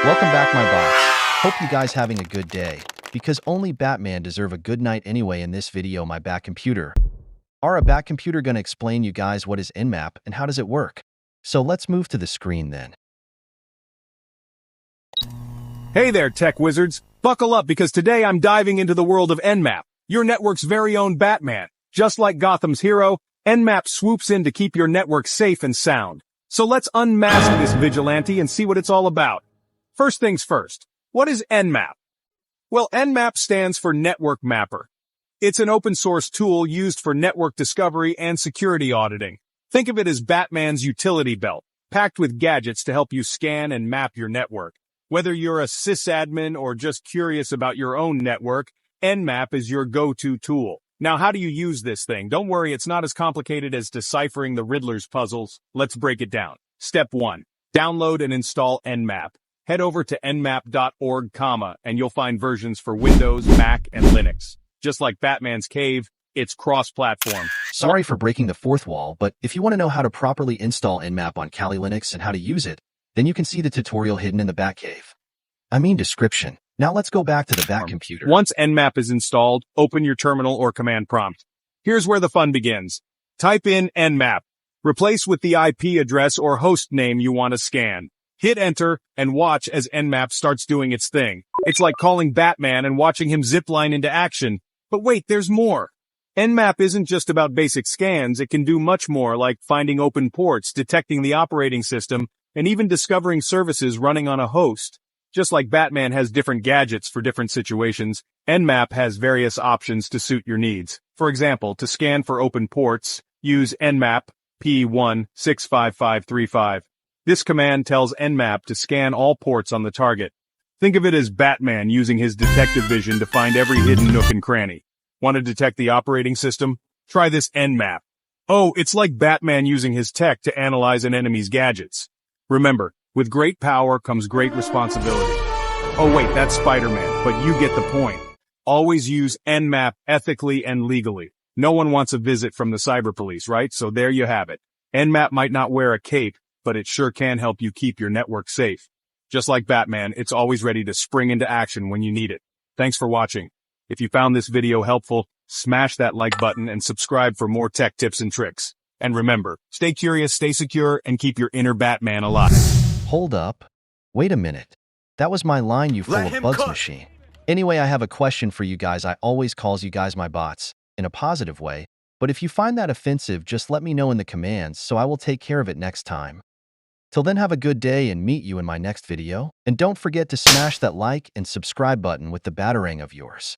Welcome back, my bots. Hope you guys having a good day, because only Batman deserve a good night anyway. In this video, my Bat Computer. Our Bat Computer gonna explain you guys what is Nmap and how does it work. So let's move to the screen then. Hey there, tech wizards. Buckle up because today I'm diving into the world of Nmap, your network's very own Batman. Just like Gotham's hero, Nmap swoops in to keep your network safe and sound. So let's unmask this vigilante and see what it's all about. First things first, what is Nmap? Well, Nmap stands for Network Mapper. It's an open-source tool used for network discovery and security auditing. Think of it as Batman's utility belt, packed with gadgets to help you scan and map your network. Whether you're a sysadmin or just curious about your own network, Nmap is your go-to tool. Now, how do you use this thing? Don't worry, it's not as complicated as deciphering the Riddler's puzzles. Let's break it down. Step 1. Download and install Nmap. Head over to nmap.org, and you'll find versions for Windows, Mac, and Linux. Just like Batman's cave, it's cross-platform. Sorry for breaking the fourth wall, but if you want to know how to properly install Nmap on Kali Linux and how to use it, then you can see the tutorial hidden in the Batcave. Description. Now let's go back to the Bat Computer. Once Nmap is installed, open your terminal or command prompt. Here's where the fun begins. Type in Nmap. Replace with the IP address or host name you want to scan. Hit enter and watch as Nmap starts doing its thing. It's like calling Batman and watching him zipline into action. But wait, there's more. Nmap isn't just about basic scans, it can do much more, like finding open ports, detecting the operating system, and even discovering services running on a host. Just like Batman has different gadgets for different situations, Nmap has various options to suit your needs. For example, to scan for open ports, use Nmap P165535. This command tells Nmap to scan all ports on the target. Think of it as Batman using his detective vision to find every hidden nook and cranny. Want to detect the operating system? Try this Nmap. Oh, it's like Batman using his tech to analyze an enemy's gadgets. Remember, with great power comes great responsibility. Oh wait, that's Spider-Man, but you get the point. Always use Nmap ethically and legally. No one wants a visit from the cyber police, right? So there you have it. Nmap might not wear a cape, but it sure can help you keep your network safe. Just like Batman, it's always ready to spring into action when you need it. Thanks for watching. If you found this video helpful, smash that like button and subscribe for more tech tips and tricks. And remember, stay curious, stay secure, and keep your inner Batman alive. Hold up. Wait a minute. That was my line, you full of bugs machine. Anyway, I have a question for you guys. I always calls you guys my bots, in a positive way, but if you find that offensive, just let me know in the commands so I will take care of it next time. Till then, have a good day and meet you in my next video. And don't forget to smash that like and subscribe button with the batarang of yours.